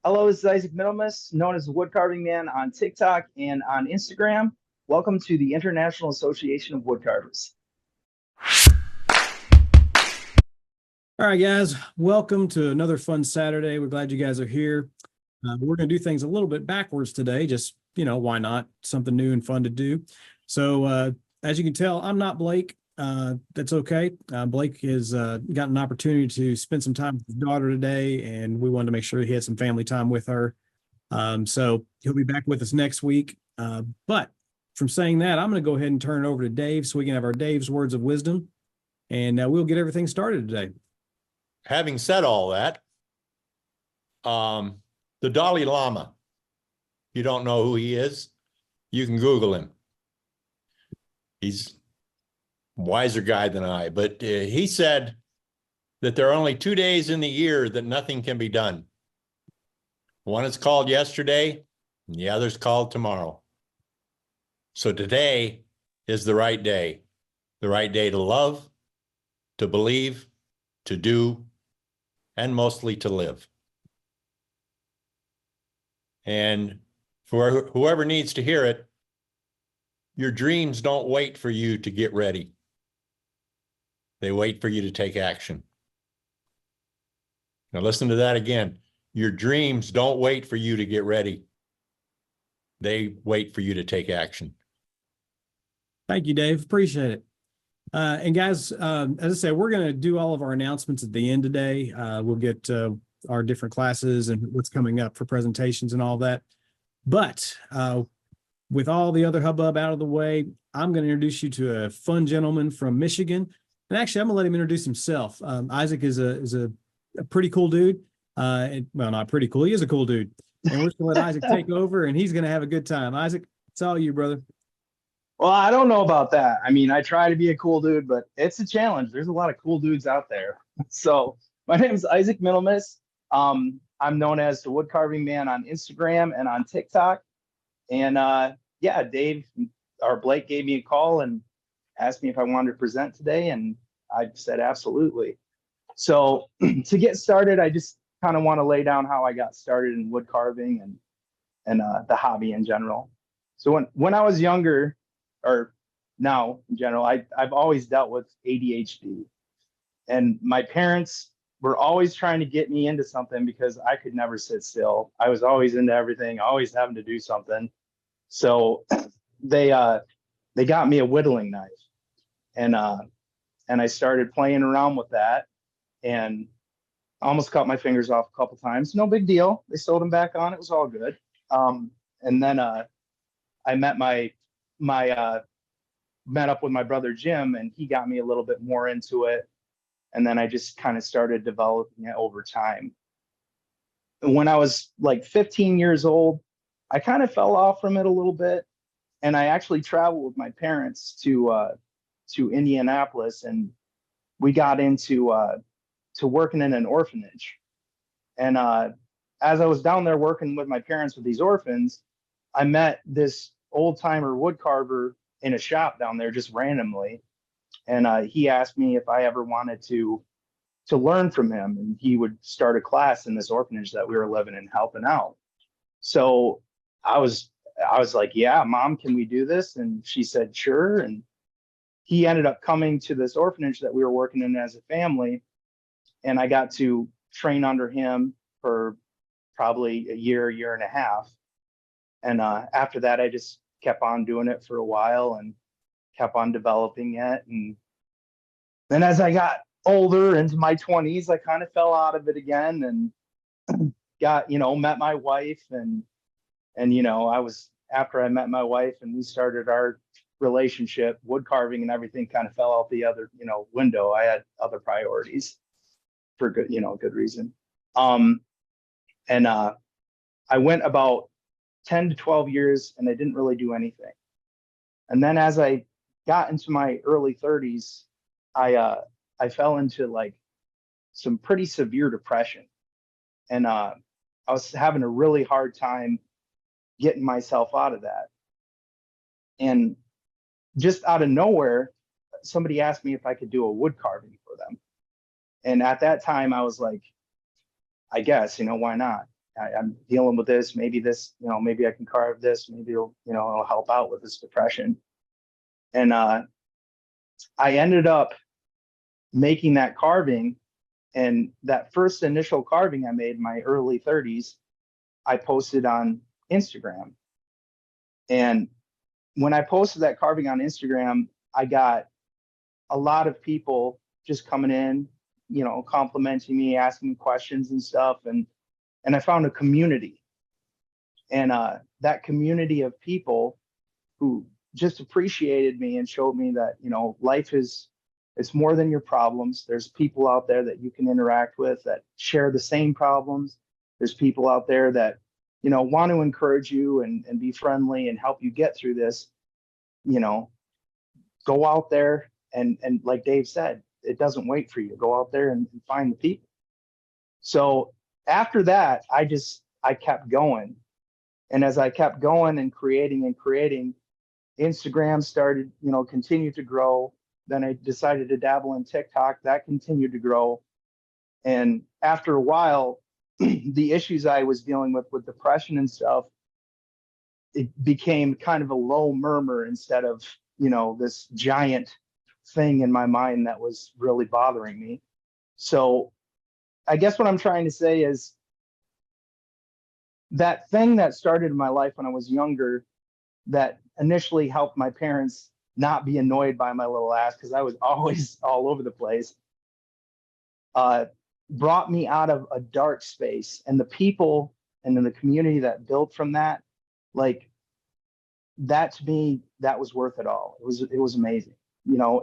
Hello, this is Issac Middlemiss, known as the Woodcarving Man on TikTok and on Instagram. Welcome to the International Association of Woodcarvers. All right, guys, welcome to another fun Saturday. We're glad you guys are here. We're going to do things a little bit backwards today. Just, why not? Something new and fun to do. So as you can tell, I'm not Blake. That's okay. Blake has got an opportunity to spend some time with his daughter today, and we wanted to make sure he had some family time with her. So he'll be back with us next week. But from saying that, I'm going to go ahead and turn it over to Dave so we can have our Dave's words of wisdom, and we'll get everything started today. Having said all that, the Dalai Lama, you don't know who he is, you can Google him. He's a wiser guy than I, but he said that there are only 2 days in the year that nothing can be done. One is called yesterday, and the other's called tomorrow. So today is the right day to love, to believe, to do, and mostly to live. And for whoever needs to hear it, your dreams don't wait for you to get ready. They wait for you to take action. Now listen to that again. Your dreams don't wait for you to get ready. They wait for you to take action. Thank you, Dave. Appreciate it. And guys, as I said, we're going to do all of our announcements at the end today. We'll get our different classes and what's coming up for presentations and all that. But with all the other hubbub out of the way, I'm going to introduce you to a fun gentleman from Michigan. And actually, I'm going to let him introduce himself. Isaac is a pretty cool dude. Well, not pretty cool. He is a cool dude. And we're just going to let Isaac take over, and he's going to have a good time. Isaac, it's all you, brother. Well, I don't know about that. I mean, I try to be a cool dude, but it's a challenge. There's a lot of cool dudes out there. So my name is Issac Middlemiss. I'm known as the Woodcarving Man on Instagram and on TikTok. And yeah, Dave or Blake gave me a call and asked me if I wanted to present today, and I said absolutely. So to get started, I just kind of want to lay down how I got started in wood carving and the hobby in general. So when I was younger, or now in general, I've always dealt with ADHD, and my parents were always trying to get me into something because I could never sit still. I was always into everything, always having to do something. So they got me a whittling knife, and I started playing around with that, and almost cut my fingers off a couple times. No big deal. They sewed them back on. It was all good. And then I met up with my brother Jim, and he got me a little bit more into it. And then I just kind of started developing it over time. And when I was like 15 years old, I kind of fell off from it a little bit. And I actually traveled with my parents to Indianapolis, and we got into to working in an orphanage. And as I was down there working with my parents with these orphans, I met this old timer wood carver in a shop down there just randomly. And he asked me if I ever wanted to learn from him, and he would start a class in this orphanage that we were living in, helping out. So I was like, yeah, Mom, can we do this? And she said, sure. And he ended up coming to this orphanage that we were working in as a family. And I got to train under him for probably a year and a half. And after that, I just kept on doing it for a while and kept on developing it. And then as I got older, into my 20s, I kind of fell out of it again, and got, met my wife, and after I met my wife and we started our relationship, wood carving and everything kind of fell out the other, window. I had other priorities for good reason. And I went about 10 to 12 years and I didn't really do anything. And then as I got into my early 30s, I fell into like some pretty severe depression. And I was having a really hard time getting myself out of that. And just out of nowhere, somebody asked me if I could do a wood carving for them. And at that time, I was like, I guess, why not? I'm dealing with this. Maybe this, maybe I can carve this. Maybe it'll help out with this depression. And I ended up making that carving, and that first initial carving I made in my early 30s, I posted on Instagram. And when I posted that carving on Instagram, I got a lot of people just coming in, complimenting me, asking me questions and stuff. And I found a community. And that community of people who just appreciated me and showed me that, life it's more than your problems. There's people out there that you can interact with that share the same problems. There's people out there that, want to encourage you and be friendly and help you get through this. Go out there and like Dave said, it doesn't wait for you. Go out there and find the people. So after that, I kept going. And as I kept going and creating, Instagram started, continued to grow. Then I decided to dabble in TikTok. That continued to grow. And after a while, the issues I was dealing with depression and stuff, it became kind of a low murmur instead of, this giant thing in my mind that was really bothering me. So I guess what I'm trying to say is that thing that started in my life when I was younger, that initially helped my parents not be annoyed by my little ass, because I was always all over the place, brought me out of a dark space. And the people and then the community that built from that, like, that to me, that was worth it all. It was amazing.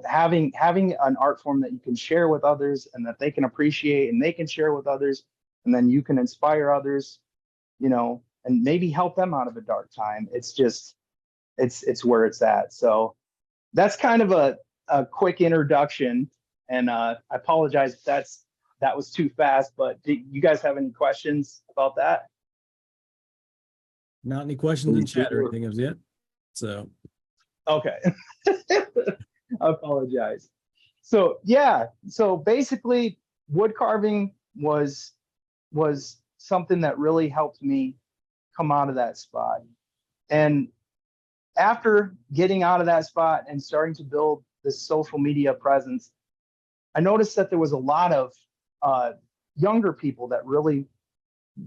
Having an art form that you can share with others and that they can appreciate and they can share with others, and then you can inspire others, and maybe help them out of a dark time. It's just, it's where it's at. So that's kind of a quick introduction. And I apologize if that was too fast, but do you guys have any questions about that? Not any questions in chat or anything as yet. So, okay. I apologize. So yeah, so basically wood carving was something that really helped me come out of that spot. And after getting out of that spot and starting to build this social media presence, I noticed that there was a lot of younger people that really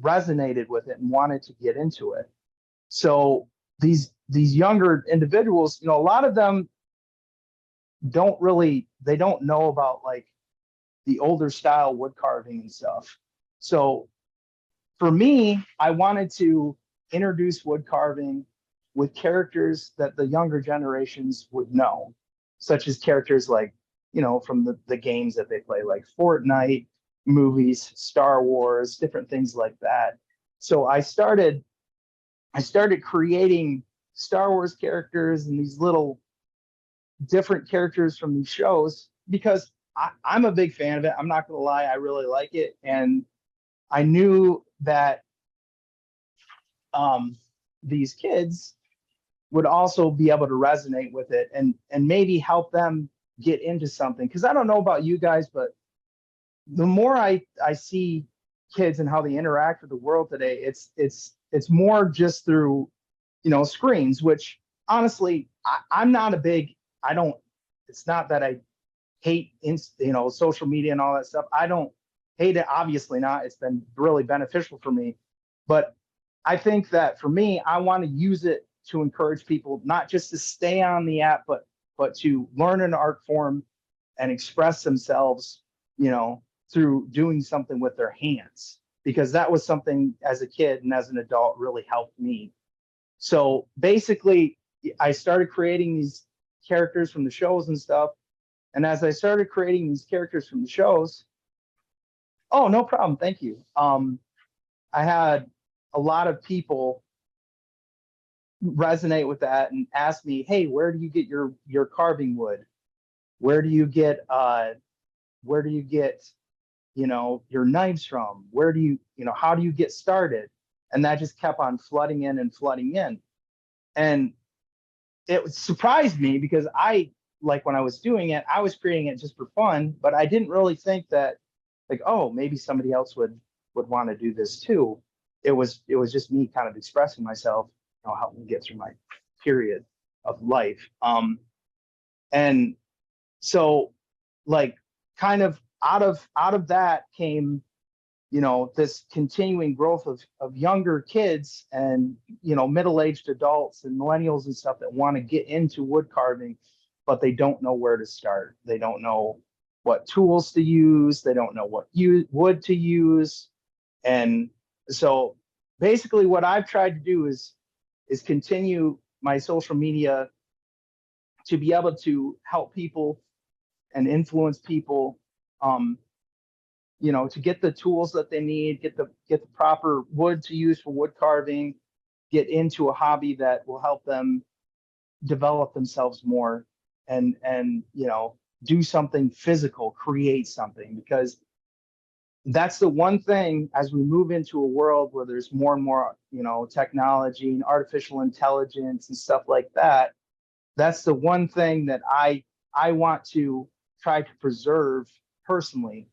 resonated with it and wanted to get into it. So these younger individuals, a lot of them don't know about like the older style wood carving and stuff. So for me, I wanted to introduce wood carving with characters that the younger generations would know, such as characters like, from the games that they play, like Fortnite, movies, Star Wars, different things like that. So I started creating Star Wars characters and these little different characters from these shows because I'm a big fan of it. I'm not going to lie. I really like it. And I knew that these kids would also be able to resonate with it and maybe help them get into something. Because I don't know about you guys, but the more I see kids and how they interact with the world today, it's more just through, screens, which honestly, I'm not a big, it's not that I hate, social media and all that stuff. I don't hate it. Obviously not. It's been really beneficial for me. But I think that for me, I want to use it to encourage people, not just to stay on the app, but to learn an art form and express themselves, through doing something with their hands, because that was something as a kid and as an adult really helped me. So basically, I started creating these characters from the shows and stuff. And as I started creating these characters from the shows, oh, no problem. Thank you. I had a lot of people resonate with that and ask me, hey, where do you get your carving wood? Where do you get your knives from? Where do you, how do you get started? And that just kept on flooding in. And it surprised me because when I was doing it, I was creating it just for fun, but I didn't really think that, like, oh, maybe somebody else would want to do this too. it was just me kind of expressing myself, helping me get through my period of life. And so like kind of out of that came, this continuing growth of younger kids and, middle-aged adults and millennials and stuff that want to get into wood carving, but they don't know where to start. They don't know what tools to use. They don't know what wood to use. And so basically what I've tried to do is continue my social media to be able to help people and influence people, to get the tools that they need, get the proper wood to use for wood carving, get into a hobby that will help them develop themselves more and do something physical, create something, because that's the one thing as we move into a world where there's more and more, technology and artificial intelligence and stuff like that. That's the one thing that I want to try to preserve personally.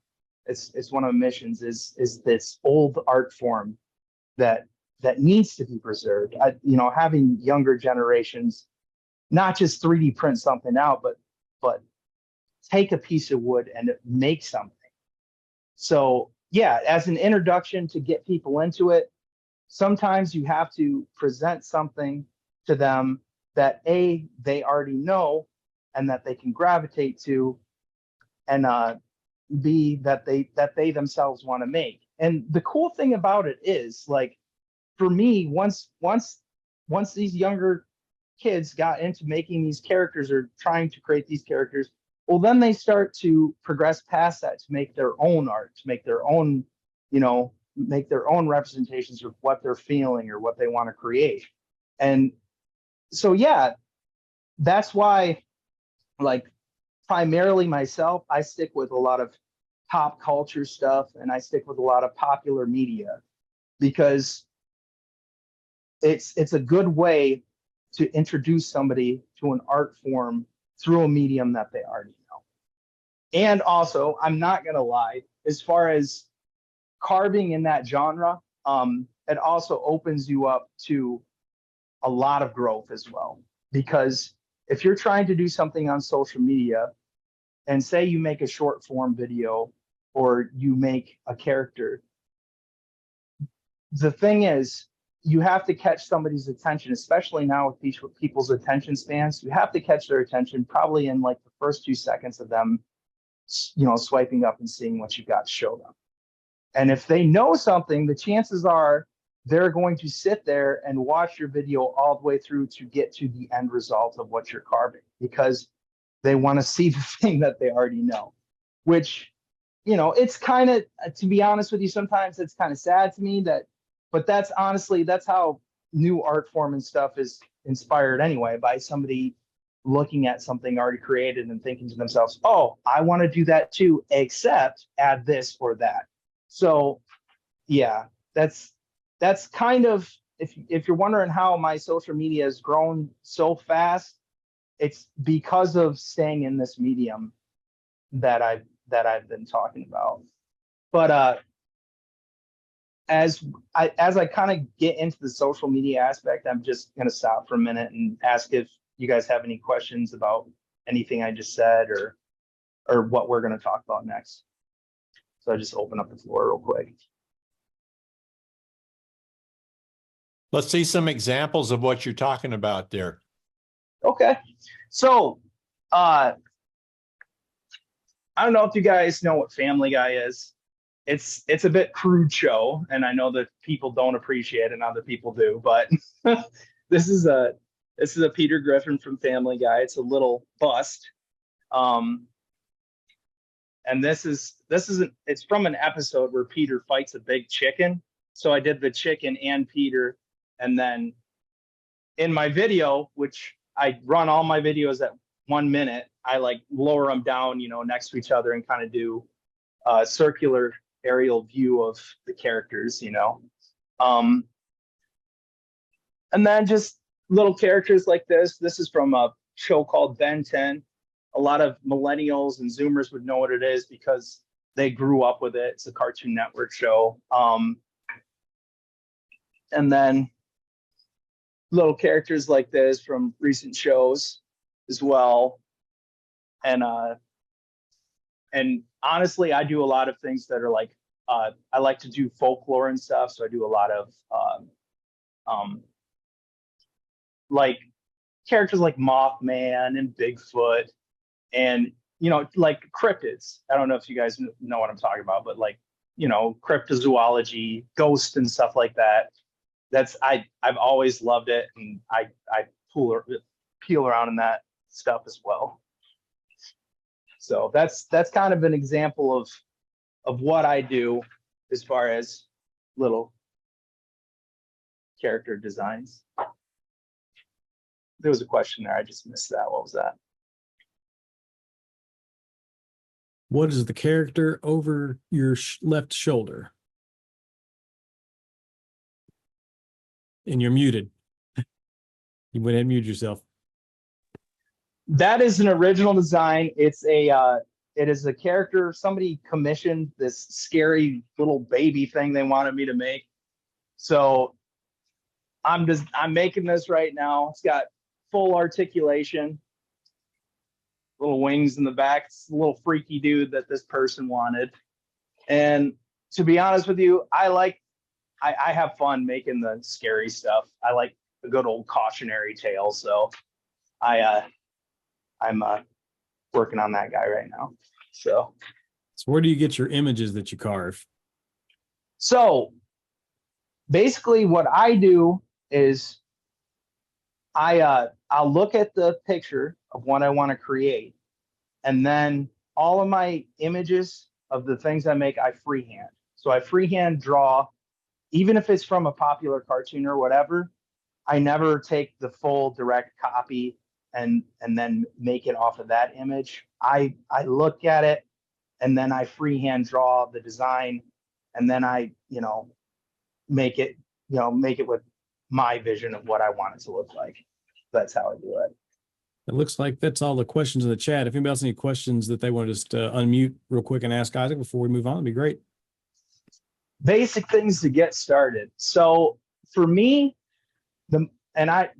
It's one of the missions is this old art form that needs to be preserved. Having younger generations not just 3D print something out, but take a piece of wood and make something. So yeah, as an introduction to get people into it, sometimes you have to present something to them that they already know and that they can gravitate to, and B, that they themselves want to make. And the cool thing about it is, like, for me, once these younger kids got into making these characters or trying to create these characters, well, then they start to progress past that to make their own art, to make their own, make their own representations of what they're feeling or what they want to create. And so, yeah, that's why, like, primarily myself, I stick with a lot of pop culture stuff and I stick with a lot of popular media, because it's a good way to introduce somebody to an art form through a medium that they already know. And also, I'm not gonna lie, as far as carving in that genre, it also opens you up to a lot of growth as well. Because if you're trying to do something on social media, and say you make a short form video or you make a character, the thing is, you have to catch somebody's attention, especially now with people's attention spans. You have to catch their attention probably in like the first 2 seconds of them, swiping up and seeing what you got to show them. And if they know something, the chances are they're going to sit there and watch your video all the way through to get to the end result of what you're carving, because they want to see the thing that they already know, which, it's kind of, to be honest with you, sometimes it's kind of sad to me but that's how new art form and stuff is inspired anyway, by somebody looking at something already created and thinking to themselves, oh, I want to do that too, except add this or that. So yeah, that's kind of, if you're wondering how my social media has grown so fast, it's because of staying in this medium that I've been talking about. But as I kind of get into the social media aspect, I'm just going to stop for a minute and ask if you guys have any questions about anything I just said or what we're going to talk about next. So I just open up the floor real quick. Let's see some examples of what you're talking about there. Okay. So I don't know if you guys know what Family Guy is. It's a bit crude show, and I know that people don't appreciate it and other people do, but this is a Peter Griffin from Family Guy. It's a little bust. And it's from an episode where Peter fights a big chicken. So I did the chicken and Peter, and then in my video, which I run all my videos at 1 minute, I like lower them down, next to each other and kind of do a circular aerial view of the characters, and then just little characters like this. This is from a show called Ben 10. A lot of millennials and Zoomers would know what it is because they grew up with it. It's a Cartoon Network show. And then little characters like this from recent shows as well. And honestly, I do a lot of things that are like, I like to do folklore and stuff. So I do a lot of like characters like Mothman and Bigfoot and, like cryptids. I don't know if you guys know what I'm talking about, but like, cryptozoology, ghosts and stuff like that. I've always loved it. And I peel around in that stuff as well. So that's kind of an example of what I do as far as little character designs. There was a question there. I just missed that. What was that? What is the character over your left shoulder? And you're muted. You went ahead and muted yourself. That is an original design. It is a character. Somebody commissioned this scary little baby thing they wanted me to make. So I'm making this right now. It's got full articulation, little wings in the back. It's a little freaky dude that this person wanted. And to be honest with you, I have fun making the scary stuff. I like the good old cautionary tale. So I'm working on that guy right now. So where do you get your images that you carve? So basically what I do is I'll look at the picture of what I want to create, and then all of my images of the things I make, I freehand. So I freehand draw, even if it's from a popular cartoon or whatever. I never take the full direct copy and then make it off of that image. I look at it and then I freehand draw the design, and then I make it with my vision of what I want it to look like. That's how I do it. It looks like that's all the questions in the chat. If anybody else has any questions that they want to just unmute real quick and ask Isaac before we move on, it'd be great. Basic things to get started. So for me,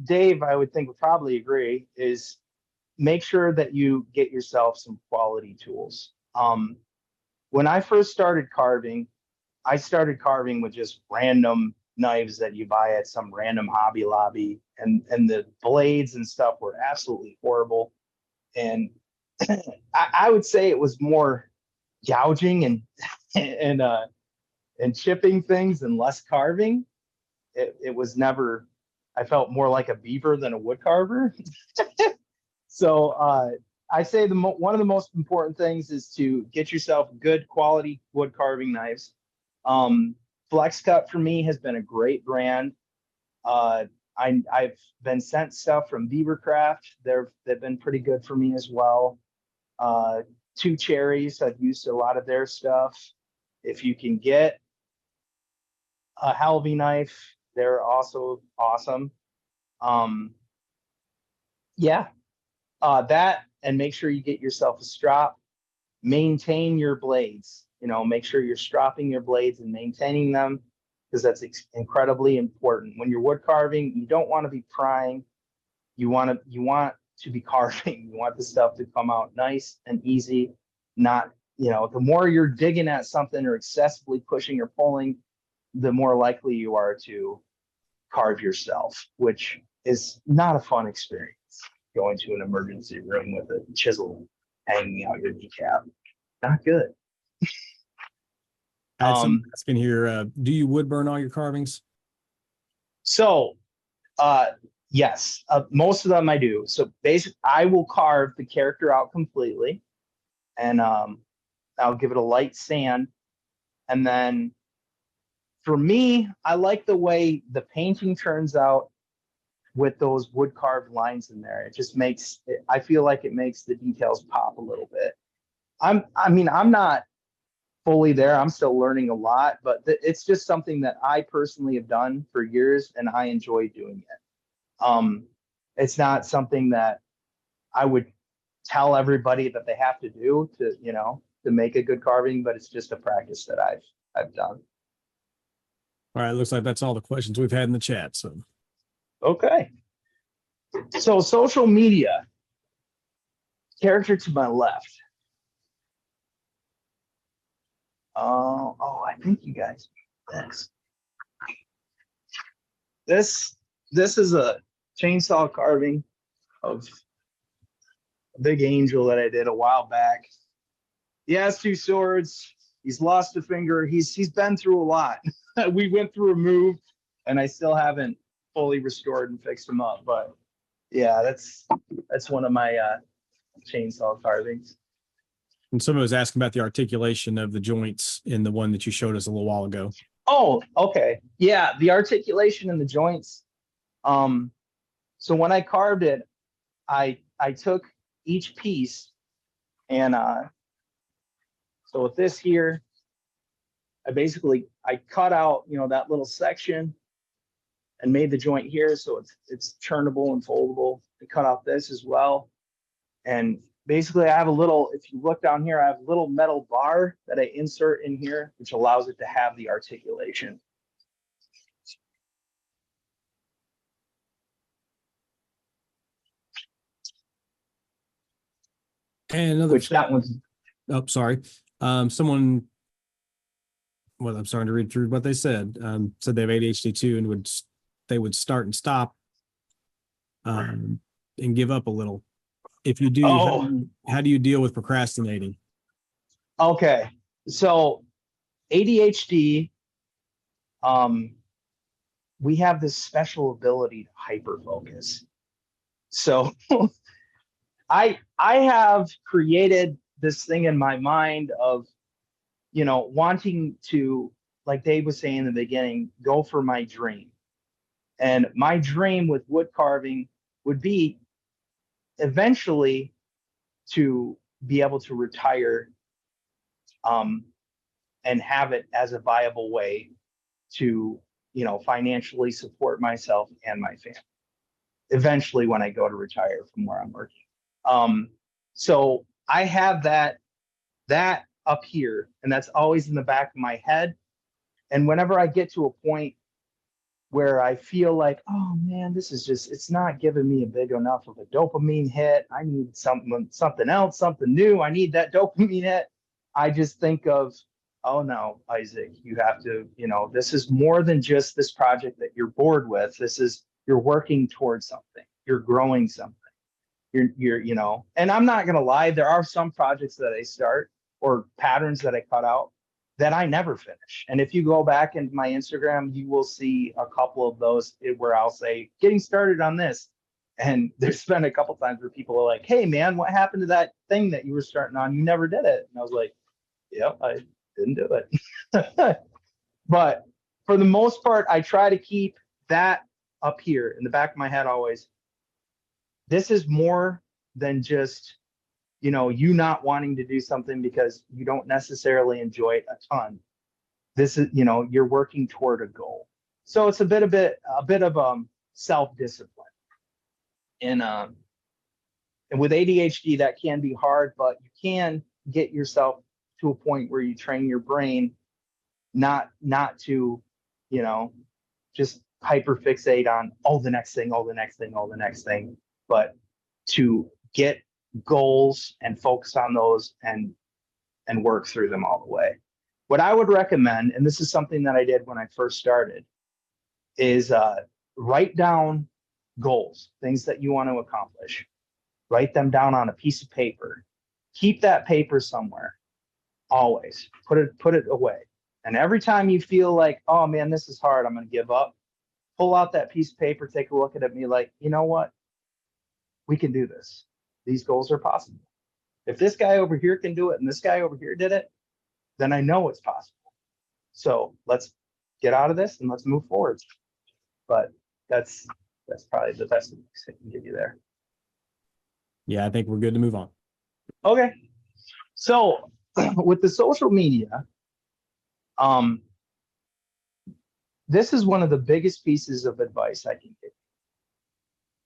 Dave, I would think would probably agree, is make sure that you get yourself some quality tools. When I first started carving, I started carving with just random knives that you buy at some random Hobby Lobby, and the blades and stuff were absolutely horrible. And I would say it was more gouging and chipping things and less carving. It was never. I felt more like a beaver than a wood carver. So I say one of the most important things is to get yourself good quality wood carving knives. Flex Cut for me has been a great brand. I've been sent stuff from Beavercraft. They've been pretty good for me as well. Two Cherries, I've used a lot of their stuff. If you can get a Halvey knife, they're also awesome. That, and make sure you get yourself a strop. Maintain your blades. Make sure you're stropping your blades and maintaining them, because that's incredibly important. When you're wood carving, you don't want to be prying. You want to be carving. You want the stuff to come out nice and easy. Not, the more you're digging at something or excessively pushing or pulling, the more likely you are to carve yourself, which is not a fun experience. Going to an emergency room with a chisel hanging out your kneecap. Not good. I had some asking here, do you wood burn all your carvings? So, yes, most of them I do. So basically, I will carve the character out completely, and I'll give it a light sand. And then for me, I like the way the painting turns out with those wood carved lines in there. It just makes it, I feel like it makes the details pop a little bit. I'm not fully there. I'm still learning a lot, but it's just something that I personally have done for years, and I enjoy doing it. It's not something that I would tell everybody that they have to do to make a good carving, but it's just a practice that I've done. All right, looks like that's all the questions we've had in the chat. So Okay. So social media, character to my left. I think you guys this is a chainsaw carving of a big angel that I did a while back. He has 2 swords. He's lost a finger. He's been through a lot. We went through a move, and I still haven't fully restored and fixed him up. But yeah, that's one of my chainsaw carvings. and someone was asking about the articulation of the joints in the one that you showed us a little while ago. Oh, okay. Yeah, the articulation in the joints. So when I carved it, I took each piece and so with this here, I cut out, that little section and made the joint here so it's turnable and foldable. I cut out this as well. And basically I have a little, if you look down here, I have a little metal bar that I insert in here, which allows it to have the articulation. And another, Which that one's, oh, sorry. Someone, well, I'm starting to read through what they said. Said they have ADHD too, and they would start and stop, and give up a little. If you do, how do you deal with procrastinating? okay. So ADHD, we have this special ability to hyper focus. So I have created this thing in my mind of, wanting to, like Dave was saying in the beginning, go for my dream. And my dream with wood carving would be eventually to be able to retire and have it as a viable way to, financially support myself and my family. Eventually when I go to retire from where I'm working. So I have that up here, and that's always in the back of my head. And whenever I get to a point where I feel like, oh man, this is just, it's not giving me a big enough of a dopamine hit. I need something else, something new. I need that dopamine hit. I just think of, oh no, Isaac, you have to, this is more than just this project that you're bored with. You're working towards something. You're growing something. You're, and I'm not going to lie. There are some projects that I start or patterns that I cut out that I never finish. And if you go back into my Instagram, you will see a couple of those where I'll say, getting started on this. And there's been a couple times where people are like, hey man, what happened to that thing that you were starting on? You never did it. And I was like, yep, I didn't do it. But for the most part, I try to keep that up here in the back of my head always. This is more than just, you not wanting to do something because you don't necessarily enjoy it a ton. This is, you're working toward a goal. So it's a bit of self-discipline. And with ADHD, that can be hard, but you can get yourself to a point where you train your brain not to, just hyper fixate on the next thing, but to get goals and focus on those and work through them all the way. What I would recommend, and this is something that I did when I first started, is write down goals, things that you want to accomplish. Write them down on a piece of paper. Keep that paper somewhere. Always put it away. And every time you feel like, oh man, this is hard, I'm going to give up, pull out that piece of paper, take a look at it, and be like, you know what? We can do this. These goals are possible. If this guy over here can do it and this guy over here did it, then I know it's possible. So let's get out of this and let's move forward. But that's probably the best advice I can give you there. Yeah, I think we're good to move on. Okay. So with the social media, this is one of the biggest pieces of advice I can give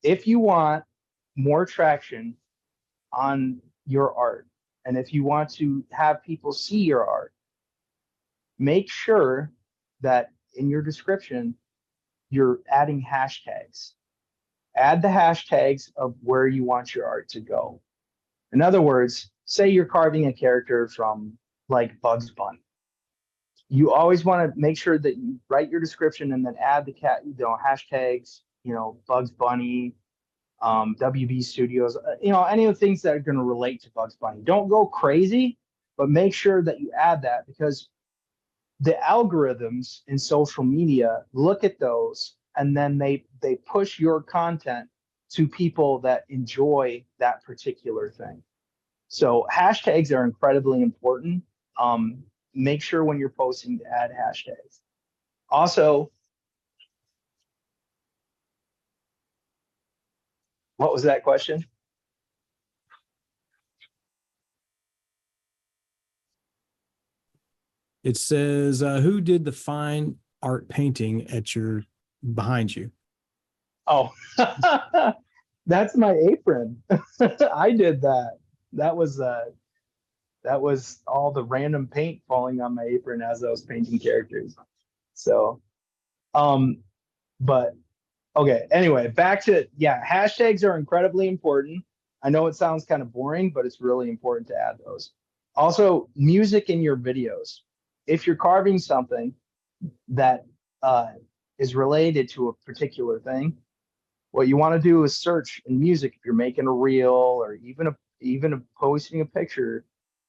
you. If you want more traction on your art, and if you want to have people see your art, make sure that in your description, you're adding hashtags. Add the hashtags of where you want your art to go. In other words, say you're carving a character from like Bugs Bunny. You always want to make sure that you write your description and then add the hashtags, Bugs Bunny, WB Studios, any of the things that are going to relate to Bugs Bunny. Don't go crazy, but make sure that you add that, because the algorithms in social media look at those, and then they push your content to people that enjoy that particular thing. So hashtags are incredibly important. Make sure when you're posting to add hashtags. Also, what was that question? It says, who did the fine art painting behind you? Oh, that's my apron. I did that. That was all the random paint falling on my apron as I was painting characters. So, but okay, anyway, back to, hashtags are incredibly important. I know it sounds kind of boring, but it's really important to add those. Also, music in your videos. If you're carving something that is related to a particular thing, what you want to do is search in music. If you're making a reel or even posting a picture,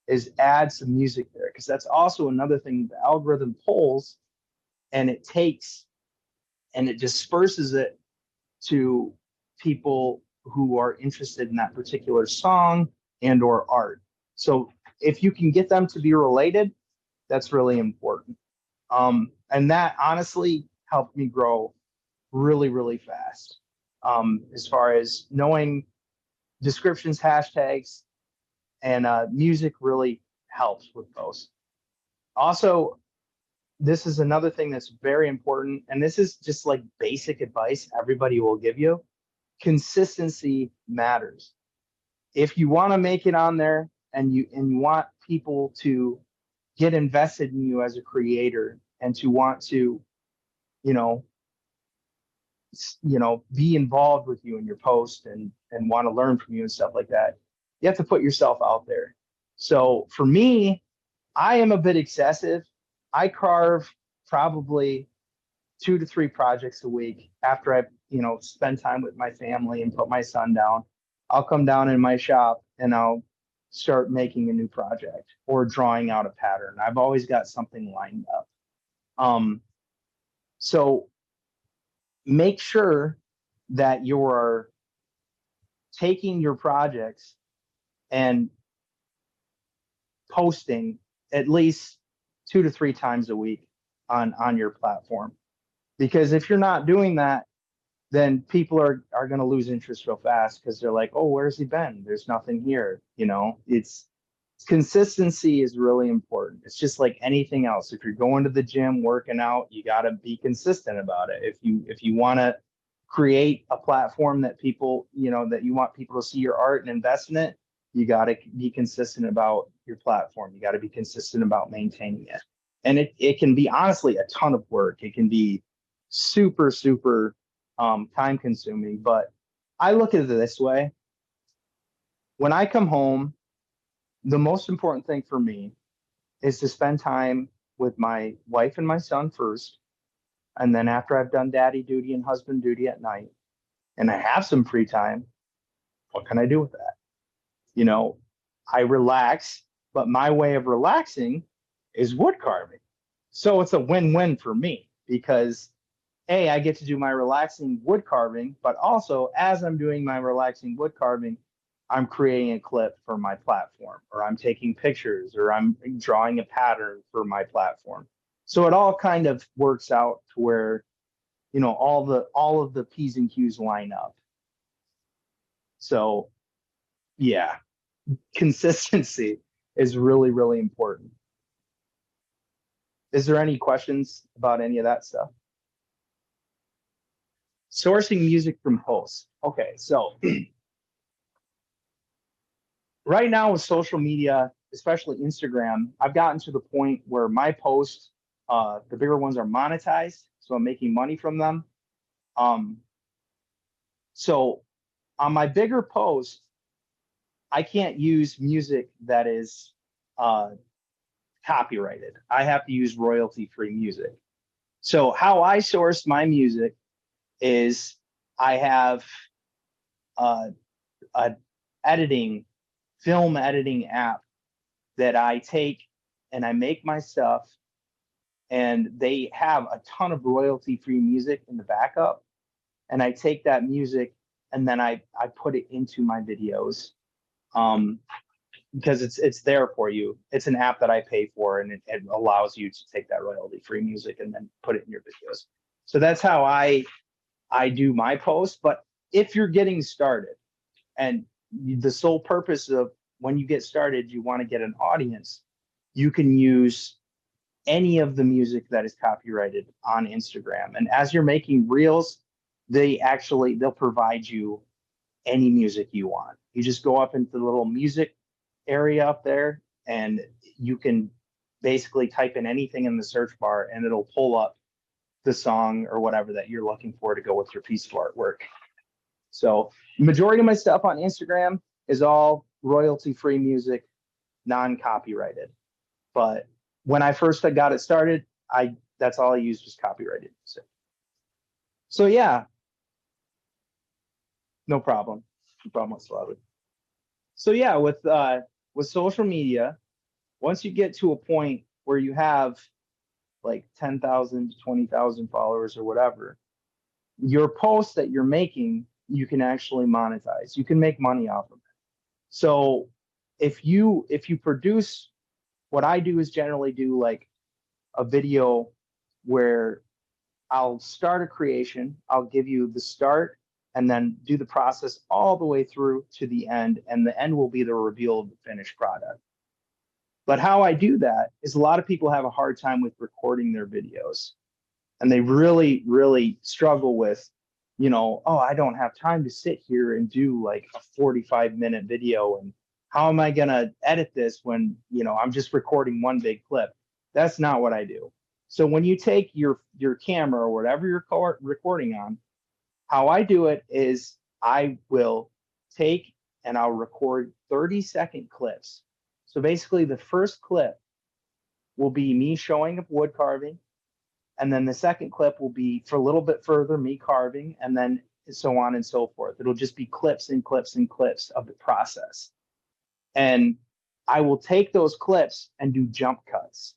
is add some music there, because that's also another thing the algorithm pulls, and it takes and it disperses it to people who are interested in that particular song and or art. So if you can get them to be related, that's really important. And that honestly helped me grow really, really fast. As far as knowing descriptions, hashtags, and music really helps with those. Also, this is another thing that's very important, and this is just like basic advice everybody will give you. Consistency matters. If you want to make it on there and you want people to get invested in you as a creator and to want to, be involved with you in your post and want to learn from you and stuff like that, you have to put yourself out there. So for me, I am a bit excessive. I carve probably 2 to 3 projects a week after I, spend time with my family and put my son down. I'll come down in my shop and I'll start making a new project or drawing out a pattern. I've always got something lined up. So make sure that you're taking your projects and posting at least 2 to 3 times a week on your platform. Because if you're not doing that, then people are going to lose interest real fast, because they're like, oh, where's he been? There's nothing here. It's consistency is really important. It's just like anything else. If you're going to the gym, working out, you got to be consistent about it. If you want to create a platform that people, that you want people to see your art and invest in it, you got to be consistent about your platform. You got to be consistent about maintaining it. And it can be honestly a ton of work. It can be super, super time consuming, but I look at it this way. When I come home, the most important thing for me is to spend time with my wife and my son first. And then after I've done daddy duty and husband duty at night, and I have some free time, what can I do with that? I relax, but my way of relaxing is wood carving. So it's a win-win for me, because I get to do my relaxing wood carving, but also as I'm doing my relaxing wood carving, I'm creating a clip for my platform, or I'm taking pictures, or I'm drawing a pattern for my platform. So it all kind of works out to where, all of the P's and Q's line up. So yeah, consistency is really, really important. Is there any questions about any of that stuff? Sourcing music from posts. Okay, so right now with social media, especially Instagram, I've gotten to the point where my posts The bigger ones are monetized, so I'm making money from them. So on my bigger posts, I can't use music that is copyrighted. I have to use royalty-free music. So how I source my music is I have a film editing app that I take and I make my stuff, and they have a ton of royalty-free music in the backup. And I take that music and then I put it into my videos. Because it's there for you. It's an app that I pay for, and it allows you to take that royalty-free music and then put it in your videos. So that's how I do my posts. But if you're getting started, and the sole purpose of when you get started, you want to get an audience, you can use any of the music that is copyrighted on Instagram. And as you're making reels, they'll provide you any music you want. You just go up into the little music area up there, and you can basically type in anything in the search bar and it'll pull up the song or whatever that you're looking for to go with your piece of artwork. So majority of my stuff on Instagram is all royalty-free music, non-copyrighted. But when I first got it started, that's all I used was copyrighted music. So yeah, no problem whatsoever. So yeah, with social media, once you get to a point where you have like 10,000 to 20,000 followers or whatever, your posts that you're making, you can actually monetize. You can make money off of it. So if you produce, what I do is generally do like a video where I'll start a creation, I'll give you the start, and then do the process all the way through to the end, and the end will be the reveal of the finished product. But how I do that is a lot of people have a hard time with recording their videos, and they really, really struggle with, oh, I don't have time to sit here and do like a 45-minute video, and how am I gonna edit this when, I'm just recording one big clip? That's not what I do. So when you take your camera or whatever you're recording on, how I do it is I will take and I'll record 30-second clips. So basically the first clip will be me showing up wood carving. And then the second clip will be for a little bit further, me carving, and then so on and so forth. It'll just be clips and clips and clips of the process. And I will take those clips and do jump cuts.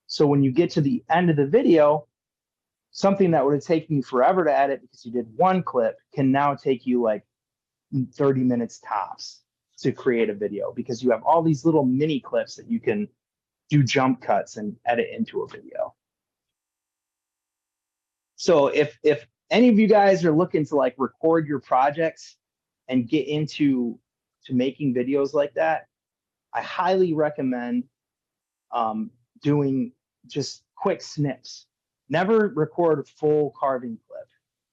So when you get to the end of the video, something that would have taken you forever to edit because you did one clip can now take you like 30 minutes tops to create a video, because you have all these little mini clips that you can do jump cuts and edit into a video. So if any of you guys are looking to like record your projects and get into making videos like that, I highly recommend doing just quick snips. Never record a full carving clip.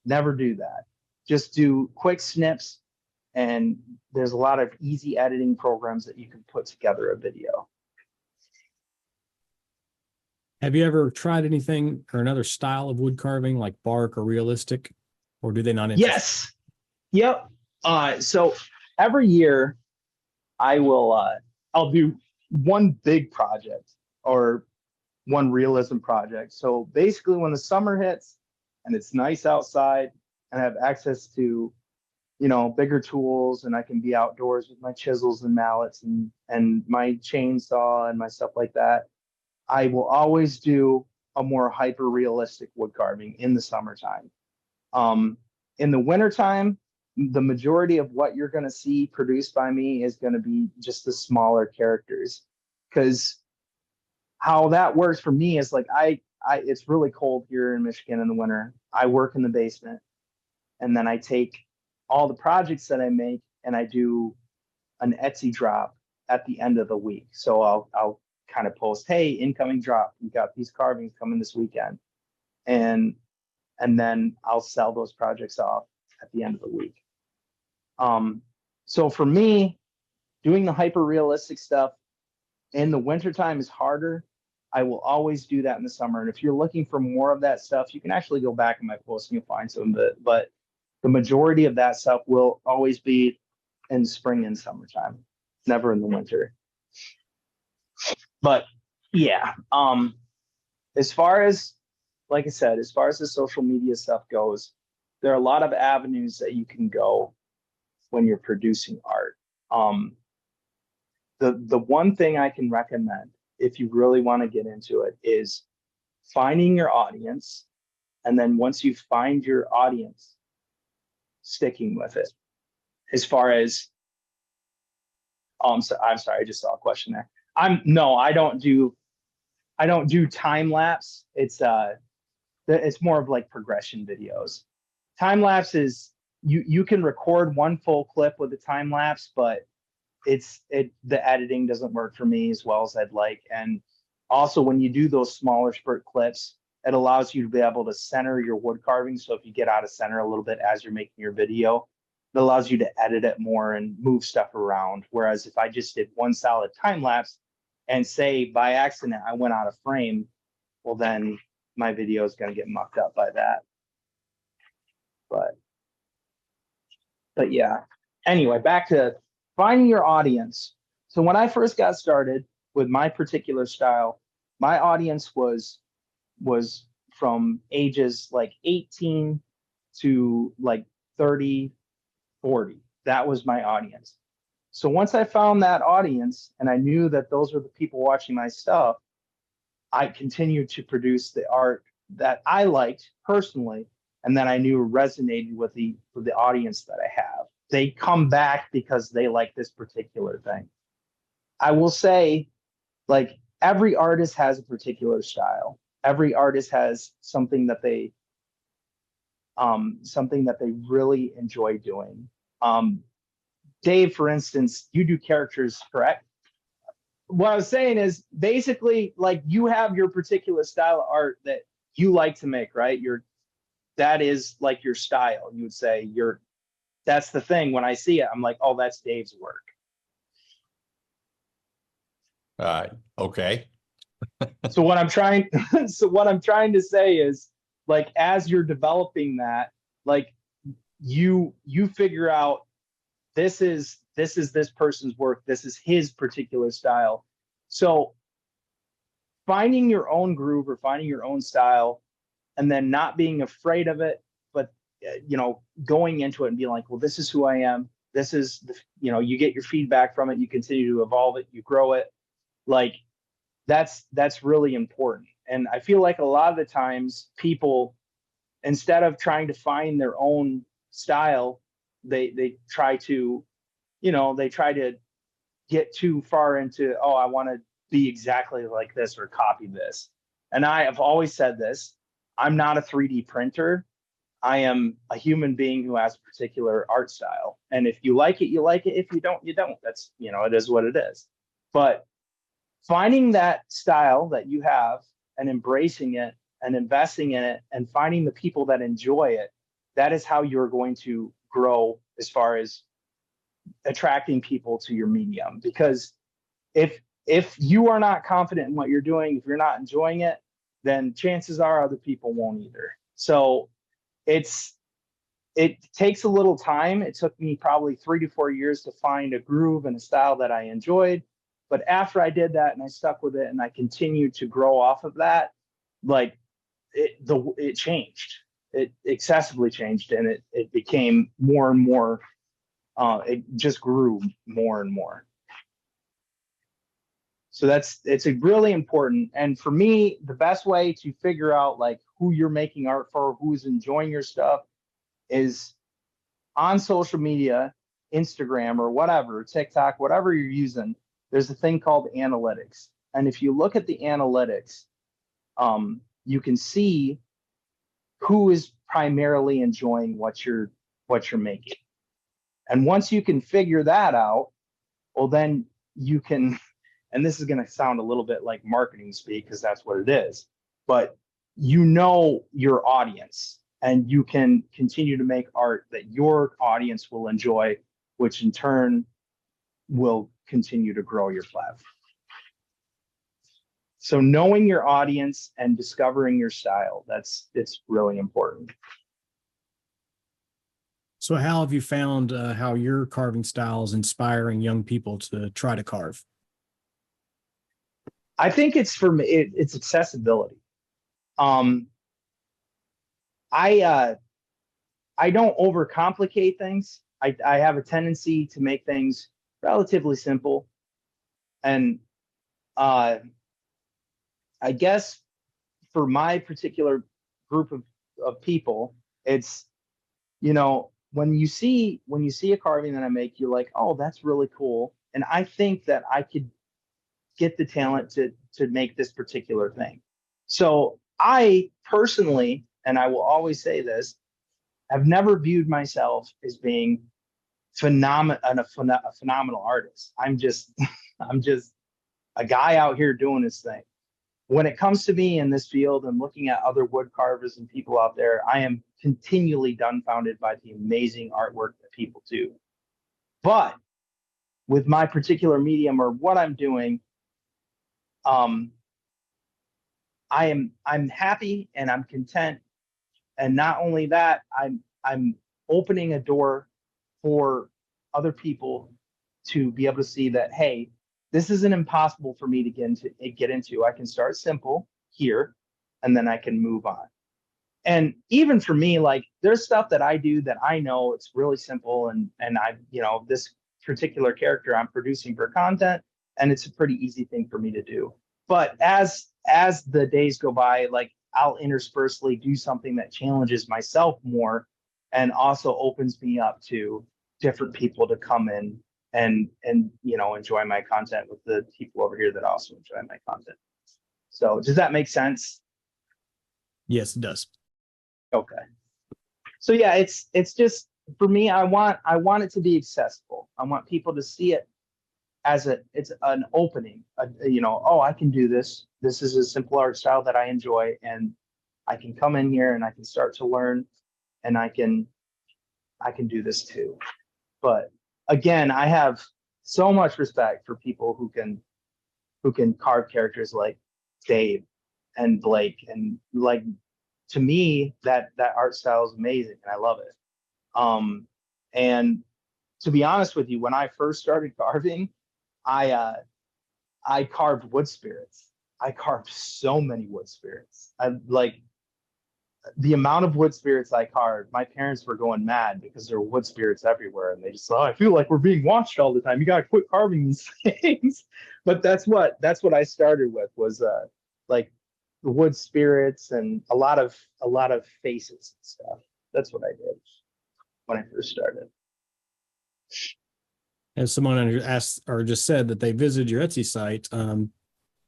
Never do that. Just do quick snips, and there's a lot of easy editing programs that you can put together a video. Have you ever tried anything or another style of wood carving like bark or realistic, or do they not interest? Yes. Yep. So every year I will I'll do one big project or one realism project. So basically when the summer hits and it's nice outside and I have access to, bigger tools, and I can be outdoors with my chisels and mallets and my chainsaw and my stuff like that, I will always do a more hyper realistic wood carving in the summertime. In the wintertime, the majority of what you're going to see produced by me is going to be just the smaller characters, because how that works for me is like it's really cold here in Michigan in the winter. I work in the basement, and then I take all the projects that I make and I do an Etsy drop at the end of the week. So I'll kind of post, hey, incoming drop, we got these carvings coming this weekend, and then I'll sell those projects off at the end of the week. So for me, doing the hyper realistic stuff in the wintertime is harder, I will always do that in the summer. And if you're looking for more of that stuff, you can actually go back in my posts and you'll find some of it. But the majority of that stuff will always be in spring and summertime, never in the winter. But yeah, as far as, like I said, as far as the social media stuff goes, there are a lot of avenues that you can go when you're producing art. The one thing I can recommend if you really want to get into it is finding your audience. And then once you find your audience, sticking with it. As far as, I'm sorry, I just saw a question there. I don't do time lapse. It's more of like progression videos. Time lapse is you can record one full clip with a time lapse, but the editing doesn't work for me as well as I'd like. And also when you do those smaller spurt clips, it allows you to be able to center your wood carving. So if you get out of center a little bit as you're making your video, it allows you to edit it more and move stuff around. Whereas if I just did one solid time lapse and say by accident I went out of frame, well then my video is going to get mucked up by that. But yeah. Anyway, back to finding your audience. So when I first got started with my particular style, my audience was from ages like 18 to like 30, 40. That was my audience. So once I found that audience and I knew that those were the people watching my stuff, I continued to produce the art that I liked personally, and that I knew resonated with the audience that I have. They come back because they like this particular thing. I will say, like, every artist has a particular style. Every artist has something that they really enjoy doing. Dave, for instance, you do characters, correct? What I was saying is basically, like, you have your particular style of art that you like to make, right? That is like your style. You would say that's the thing. When I see it, I'm like, oh, that's Dave's work. Okay. So what I'm trying to say is, like, as you're developing that, like, you figure out this is this person's work. This is his particular style. So finding your own groove or finding your own style, and then not being afraid of it, but going into it and being like, well, this is who I am. This is you get your feedback from it. You continue to evolve it. You grow it. Like, that's really important. And I feel like a lot of the times people, instead of trying to find their own style, they try to get too far into, oh, I want to be exactly like this or copy this. And I have always said this, I'm not a 3D printer. I am a human being who has a particular art style. And if you like it, you like it. If you don't, you don't. That's, it is what it is. But finding that style that you have and embracing it and investing in it and finding the people that enjoy it, that is how you're going to grow as far as attracting people to your medium. Because if you are not confident in what you're doing, if you're not enjoying it, then chances are other people won't either. So it takes a little time. It took me probably 3 to 4 years to find a groove and a style that I enjoyed. But after I did that and I stuck with it and I continued to grow off of that, like, it changed. It excessively changed, and it became more and more. It just grew more and more. So it's a really important. And for me, the best way to figure out, like, who you're making art for, who's enjoying your stuff, is on social media, Instagram or whatever, TikTok, whatever you're using. There's a thing called analytics. And if you look at the analytics, you can see who is primarily enjoying what you're making. And once you can figure that out, well, then you can, and this is going to sound a little bit like marketing speak because that's what it is, but your audience, and you can continue to make art that your audience will enjoy, which in turn will continue to grow your platform. So knowing your audience and discovering your style, it's really important. So how have you found how your carving style is inspiring young people to try to carve? I think it's for me, it's accessibility. Um, I don't overcomplicate things. I have a tendency to make things relatively simple. And uh, I guess for my particular group of people, it's, when you see a carving that I make, you're like, oh, that's really cool. And I think that I could get the talent to make this particular thing. So I personally, and I will always say this, I've never viewed myself as being a phenomenal artist. I'm just I'm just a guy out here doing his thing. When it comes to me in this field and looking at other wood carvers and people out there, I am continually dumbfounded by the amazing artwork that people do. But with my particular medium or what I'm doing, I'm happy and I'm content. And not only that, I'm opening a door for other people to be able to see that, hey, this isn't impossible for me to get into. I can start simple here and then I can move on. And even for me, like, there's stuff that I do that I know it's really simple, and this particular character I'm producing for content, and it's a pretty easy thing for me to do. But as the days go by, like, I'll interspersely do something that challenges myself more and also opens me up to different people to come in and enjoy my content with the people over here that also enjoy my content. So does that make sense? Yes, it does. Okay. So yeah, it's just, for me, I want it to be accessible. I want people to see it as it's an opening, oh, I can do this. This is a simple art style that I enjoy, and I can come in here and I can start to learn, and I can do this too. But again, I have so much respect for people who can carve characters like Dave and Blake, and, like, to me, that art style is amazing and I love it. And to be honest with you, when I first started carving, I carved wood spirits. I carved so many wood spirits. I, like, the amount of wood spirits I carved, my parents were going mad because there were wood spirits everywhere, and they just, oh, I feel like we're being watched all the time. You gotta quit carving these things. But that's what I started with, was like the wood spirits and a lot of faces and stuff. That's what I did when I first started. As someone asked or just said that they visited your Etsy site,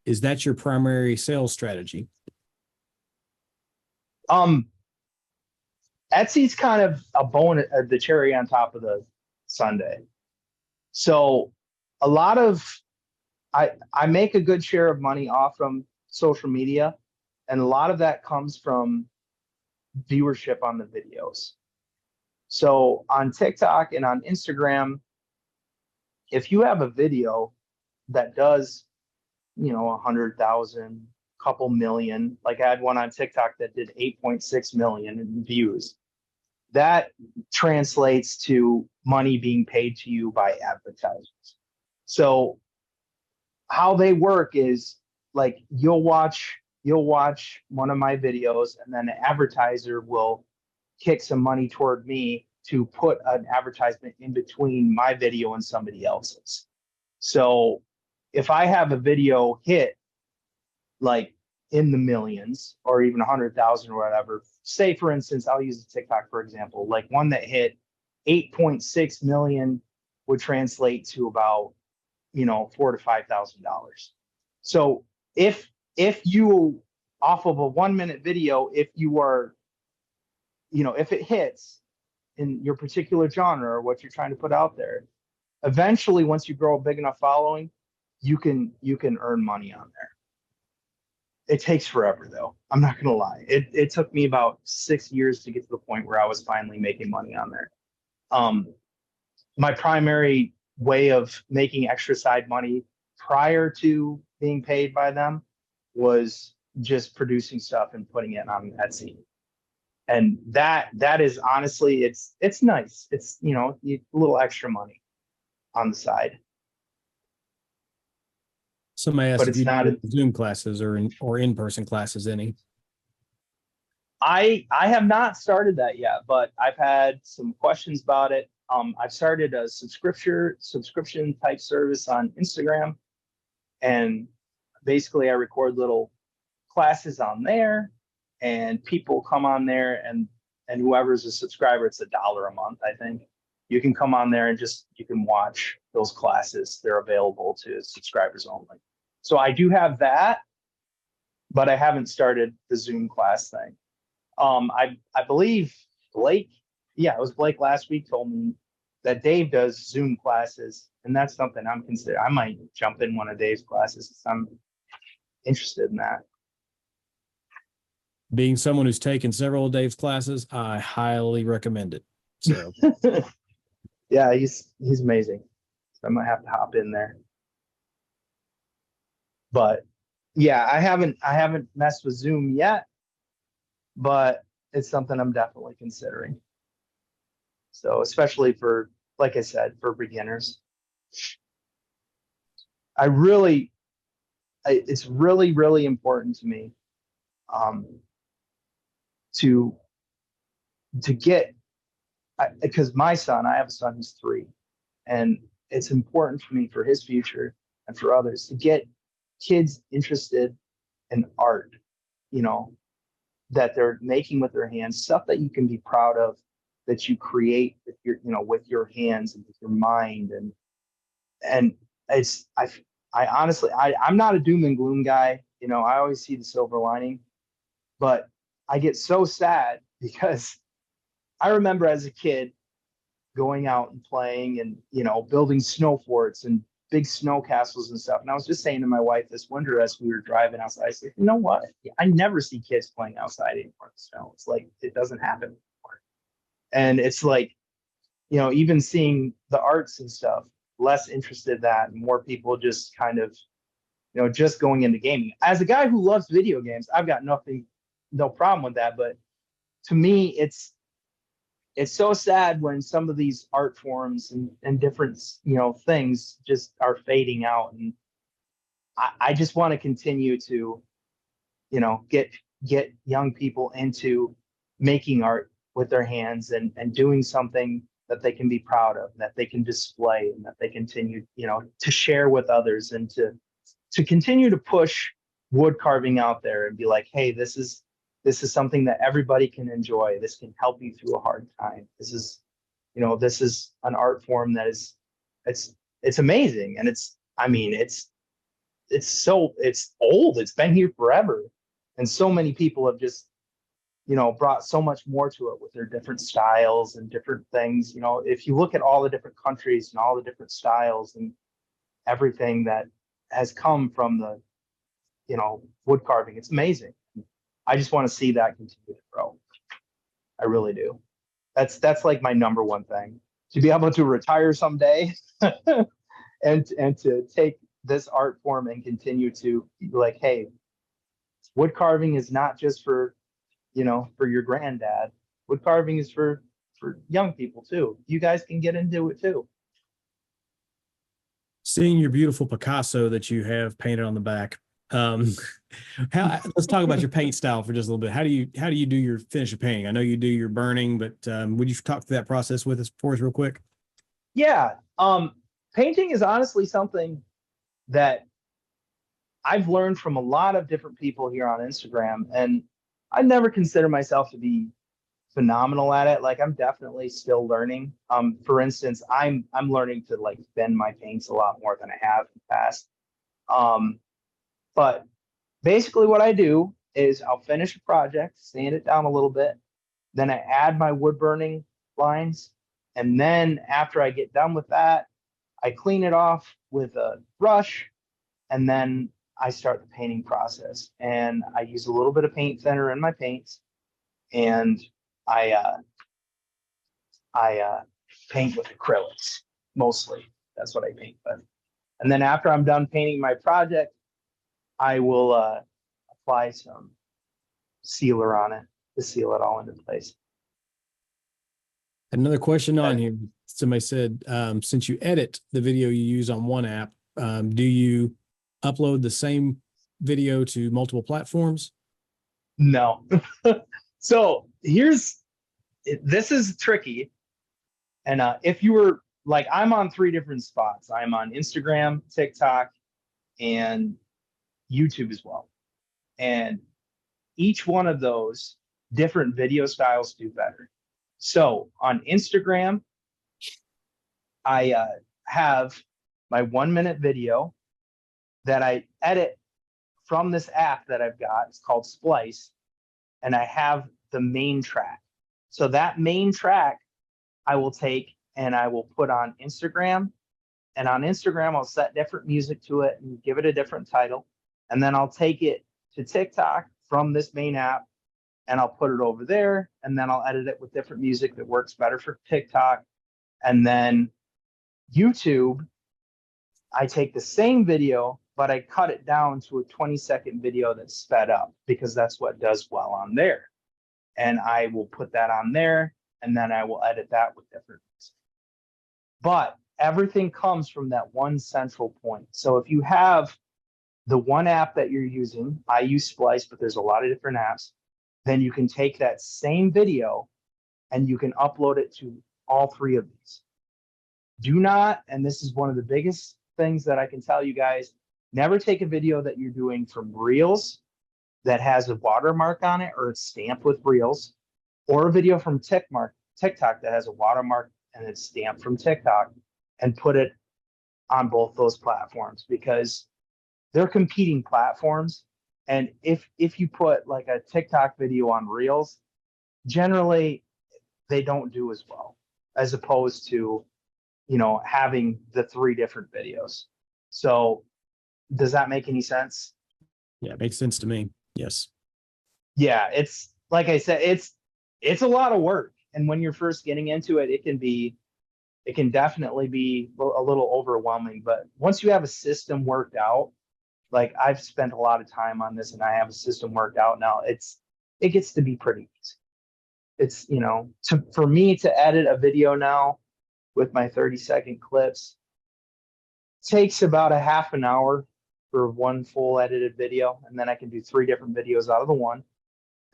is that your primary sales strategy? Etsy's kind of a bonus, the cherry on top of the sundae. So a lot of, I make a good share of money off from social media, and a lot of that comes from viewership on the videos. So on TikTok and on Instagram, if you have a video that does, 100,000, couple million, like I had one on TikTok that did 8.6 million in views, that translates to money being paid to you by advertisers. So how they work is, like, you'll watch one of my videos, and then an advertiser will kick some money toward me to put an advertisement in between my video and somebody else's. So if I have a video hit, like, in the millions or even 100,000 or whatever, say, for instance, I'll use TikTok for example, like one that hit 8.6 million would translate to about, $4,000 to $5,000. So if you, off of a 1-minute video, if you are, if it hits in your particular genre or what you're trying to put out there, eventually, once you grow a big enough following, you can earn money on there. It takes forever, though. I'm not gonna lie. It took me about 6 years to get to the point where I was finally making money on there. My primary way of making extra side money prior to being paid by them was just producing stuff and putting it on Etsy. And that is honestly, it's nice. It's, you know, a little extra money on the side. Somebody asked But if it's you not do Zoom classes or in-person classes, any. I have not started that yet, but I've had some questions about it. I've started a subscription type service on Instagram, and basically I record little classes on there, and people come on there, and whoever's a subscriber, it's $1 a month, I think. You can come on there and you can watch those classes. They're available to subscribers only. So I do have that, but I haven't started the Zoom class thing. I believe Blake, yeah, it was Blake last week told me that Dave does Zoom classes, and that's something I'm considering. I might jump in one of Dave's classes. I'm interested in that. Being someone who's taken several of Dave's classes, I highly recommend it. So yeah, he's amazing. So I might have to hop in there. But yeah, I haven't messed with Zoom yet, but it's something I'm definitely considering. So especially for, like I said, for beginners. It's really, really important to me to get, because my son, I have a son who's 3, and it's important for me for his future and for others to get kids interested in art, you know, that they're making with their hands, stuff that you can be proud of, that you create with your, you know, with your hands and with your mind. And it's, I honestly, I'm not a doom and gloom guy. You know, I always see the silver lining, but I get so sad because I remember as a kid going out and playing and, you know, building snow forts and big snow castles and stuff. And I was just saying to my wife this winter as we were driving outside, I said, you know what? I never see kids playing outside anymore in the snow. It's like, it doesn't happen anymore. And it's like, you know, even seeing the arts and stuff, less interested in that, and more people just kind of, you know, just going into gaming. As a guy who loves video games, I've got no problem with that. But to me, it's so sad when some of these art forms and different, you know, things just are fading out. And I just want to continue to, you know, get young people into making art with their hands and doing something that they can be proud of, that they can display, and that they continue, you know, to share with others, and to continue to push wood carving out there and be like, hey, this is something that everybody can enjoy. This can help you through a hard time. This is, you know, this is an art form that is, it's amazing. And it's old. It's been here forever. And so many people have just, you know, brought so much more to it with their different styles and different things. You know, if you look at all the different countries and all the different styles and everything that has come from the, you know, wood carving, it's amazing. I just want to see that continue to grow. I really do. That's like my number one thing, to be able to retire someday and to take this art form and continue to be like, hey, wood carving is not just for, you know, for your granddad. Wood carving is for young people too. You guys can get into it too. seeing your beautiful Picasso that you have painted on the back. Let's talk about your paint style for just a little bit. How do you do your finish of painting? I know you do your burning, but would you talk through that process with us for us real quick? Yeah. Painting is honestly something that I've learned from a lot of different people here on Instagram, and I never consider myself to be phenomenal at it. Like, I'm definitely still learning. For instance, I'm learning to like bend my paints a lot more than I have in the past. But basically what I do is I'll finish a project, sand it down a little bit, then I add my wood burning lines. And then after I get done with that, I clean it off with a brush, and then I start the painting process. And I use a little bit of paint thinner in my paints, and I paint with acrylics mostly. That's what I paint with. And then after I'm done painting my project, I will apply some sealer on it to seal it all into place. Another question on here. Somebody said, since you edit the video you use on one app, do you upload the same video to multiple platforms? No. So this is tricky. And if you were like, I'm on 3 different spots. I'm on Instagram, TikTok, and YouTube as well. And each one of those different video styles do better. So on Instagram, I have my 1-minute video that I edit from this app that I've got. It's called Splice. And I have the main track. So that main track I will take and I will put on Instagram. And on Instagram, I'll set different music to it and give it a different title. And then I'll take it to TikTok from this main app and I'll put it over there. And then I'll edit it with different music that works better for TikTok. And then YouTube, I take the same video, but I cut it down to a 20-second video that's sped up because that's what does well on there. And I will put that on there and then I will edit that with different music. But everything comes from that one central point. So if you have the one app that you're using, I use Splice, but there's a lot of different apps, then you can take that same video and you can upload it to all 3 of these. Do not, and this is one of the biggest things that I can tell you guys, never take a video that you're doing from Reels that has a watermark on it or it's stamped with Reels, or a video from TikTok that has a watermark and it's stamped from TikTok, and put it on both those platforms because they're competing platforms. And if you put like a TikTok video on Reels, generally they don't do as well as opposed to, you know, having the 3 different videos. So does that make any sense? Yeah, it makes sense to me. Yes. Yeah, it's like I said, it's a lot of work. And when you're first getting into it, it can definitely be a little overwhelming. But once you have a system worked out, like I've spent a lot of time on this and I have a system worked out now, it gets to be pretty easy. It's, you know, for me to edit a video now with my 30-second clips takes about a half an hour for one full edited video. And then I can do 3 different videos out of the one.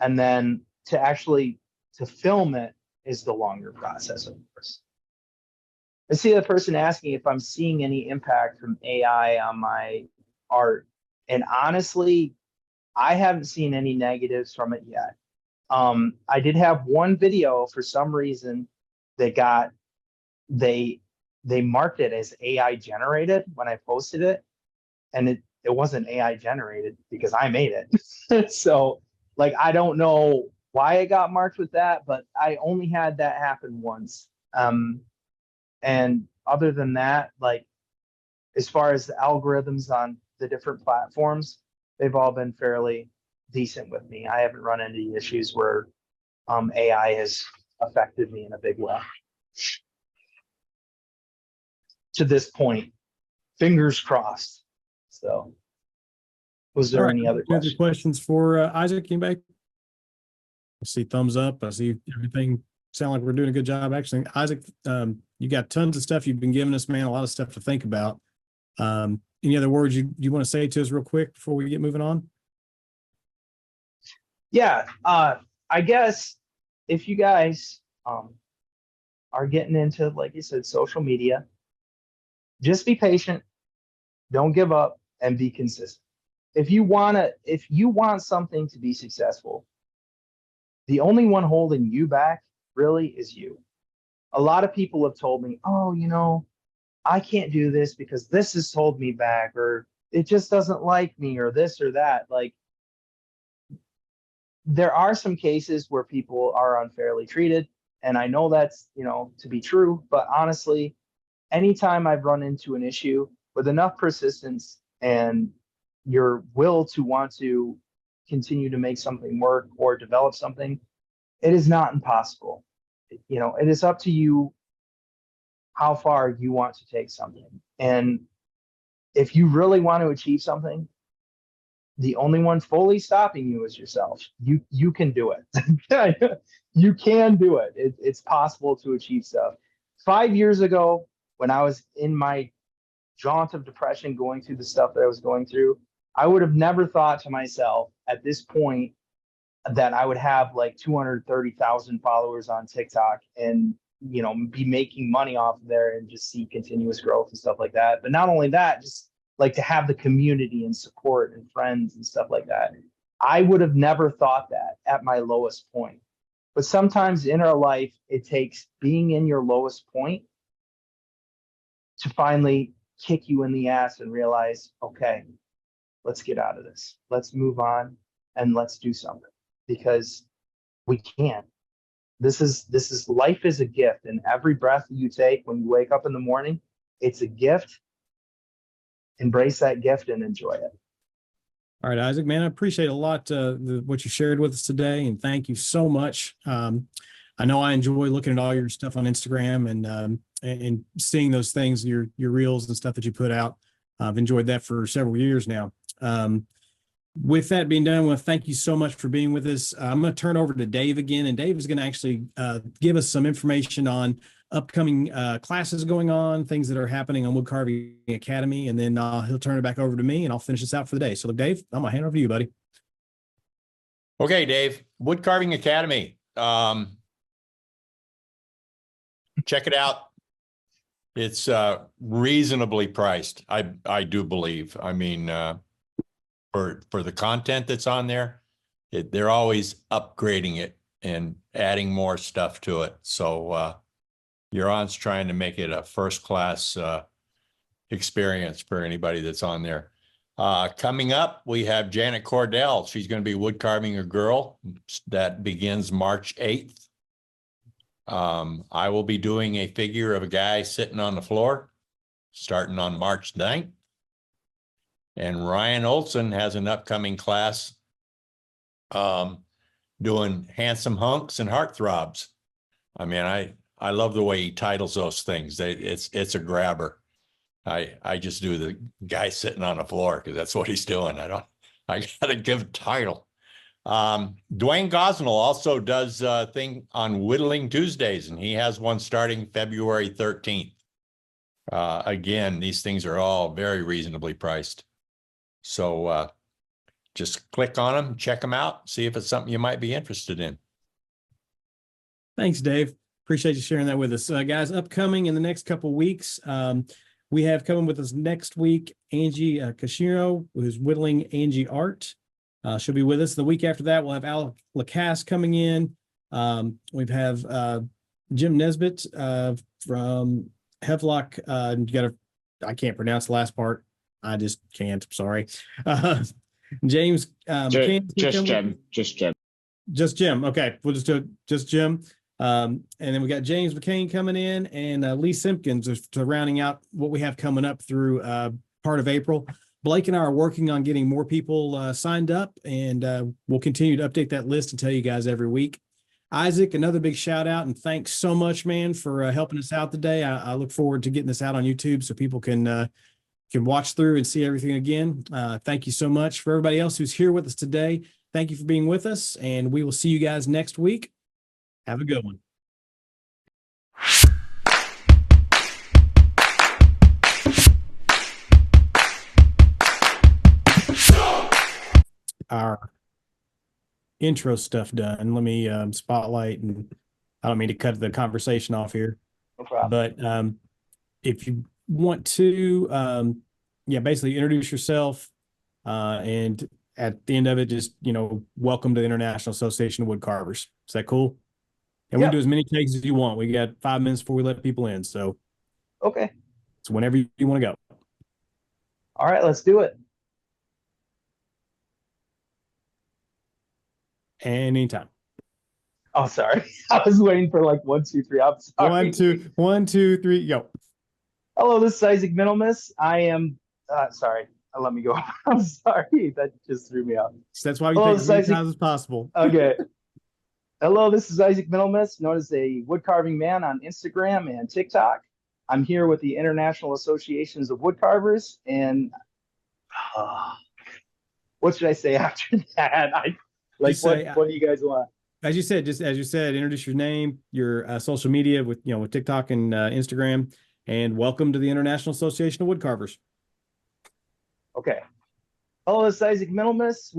And then to film it is the longer process, of course. I see the person asking if I'm seeing any impact from AI on my art. And honestly, I haven't seen any negatives from it yet. I did have one video for some reason that they marked it as AI generated when I posted it. And it wasn't AI generated because I made it. So like, I don't know why it got marked with that, but I only had that happen once. And other than that, like, as far as the algorithms on the different platforms, they've all been fairly decent with me. I haven't run into issues where AI has affected me in a big way. To this point, fingers crossed. So, was there any other questions for Isaac? Anybody? I see thumbs up. I see everything. Sound like we're doing a good job. Actually, Isaac, you got tons of stuff you've been giving us, man. A lot of stuff to think about. Any other words you want to say to us real quick before we get moving on? Yeah, I guess if you guys are getting into, like you said, social media, just be patient, don't give up, and be consistent. If you want something to be successful, the only one holding you back really is you. A lot of people have told me, oh, you know, I can't do this because this has held me back, or it just doesn't like me, or this or that. Like, there are some cases where people are unfairly treated, and I know that's, you know, to be true, but honestly, anytime I've run into an issue with enough persistence and your will to want to continue to make something work or develop something, it is not impossible. You know, it is up to you how far you want to take something. And if you really want to achieve something, the only one fully stopping you is yourself. You can do it. You can do it. It's possible to achieve stuff. 5 years ago, when I was in my jaunt of depression, going through the stuff that I was going through, I would have never thought to myself at this point that I would have like 230,000 followers on TikTok and, you know, be making money off of there and just see continuous growth and stuff like that. But not only that, just like to have the community and support and friends and stuff like that. I would have never thought that at my lowest point. But sometimes in our life, it takes being in your lowest point to finally kick you in the ass and realize, okay, let's get out of this. Let's move on and let's do something, because we can. This is life is a gift, and every breath that you take when you wake up in the morning, it's a gift. Embrace that gift and enjoy it. All right, Isaac, man, I appreciate a lot what you shared with us today, and thank you so much. I know I enjoy looking at all your stuff on Instagram and seeing those things, your reels and stuff that you put out. I've enjoyed that for several years now. With that being done, well, thank you so much for being with us. I'm going to turn over to Dave again, and Dave is going to actually give us some information on upcoming classes going on, things that are happening on Woodcarving Academy, and then he'll turn it back over to me, and I'll finish this out for the day. So, Dave, I'm going to hand over to you, buddy. Okay, Dave, Woodcarving Academy. Check it out. It's reasonably priced, I do believe. I mean, for the content that's on there, they're always upgrading it and adding more stuff to it. So Huron's trying to make it a first-class experience for anybody that's on there. Coming up, we have Janet Cordell. She's going to be woodcarving a girl. That begins March 8th. I will be doing a figure of a guy sitting on the floor starting on March 9th. And Ryan Olson has an upcoming class doing handsome hunks and heartthrobs. I mean, I love the way he titles those things. It's a grabber. I just do the guy sitting on the floor because that's what he's doing. I gotta give a title. Dwayne Gosnell also does a thing on Whittling Tuesdays, and he has one starting February 13th. Again, these things are all very reasonably priced. So just click on them, check them out, see if it's something you might be interested in. Thanks, Dave. Appreciate you sharing that with us. Guys, upcoming in the next couple of weeks, we have coming with us next week, Angie Kashiro, who's whittling Angie Art. She'll be with us. The week after that, we'll have Alec Lacasse coming in. We have Jim Nesbitt from Hevlock. I can't pronounce the last part. I just can't. Sorry. James. Just Jim. Okay. We'll just do just Jim. And then we got James McCain coming in, and Lee Simpkins to rounding out what we have coming up through part of April. Blake and I are working on getting more people signed up, and we'll continue to update that list and tell you guys every week. Isaac, another big shout out, and thanks so much, man, for helping us out today. I look forward to getting this out on YouTube so people can watch through and see everything again. Thank you so much. For everybody else who's here with us today, thank you for being with us, and we will see you guys next week. Have a good one. Our intro stuff done. Let me spotlight, and I don't mean to cut the conversation off here. No problem. But if you want to, basically introduce yourself, and at the end of it, just, welcome to the International Association of Woodcarvers. Is that cool? And we can do as many takes as you want. We got 5 minutes before we let people in. So, okay. It's whenever you want to go. All right, let's do it. Anytime. Oh, sorry. I was waiting for like 1, 2, 3. I'm sorry. 1, 2, 3, go. Hello, this is Issac Middlemiss. I am sorry. Let me go. I'm sorry. That just threw me off. So that's why we take as many times as possible. Okay. Hello, this is Issac Middlemiss, known as a woodcarving man on Instagram and TikTok. I'm here with the International Associations of Woodcarvers, and what should I say after that? Just say, what do you guys want? as you said, introduce your name, your social media with, with TikTok and Instagram, and welcome to the International Association of Woodcarvers. Okay. Hello, it's Issac Middlemiss.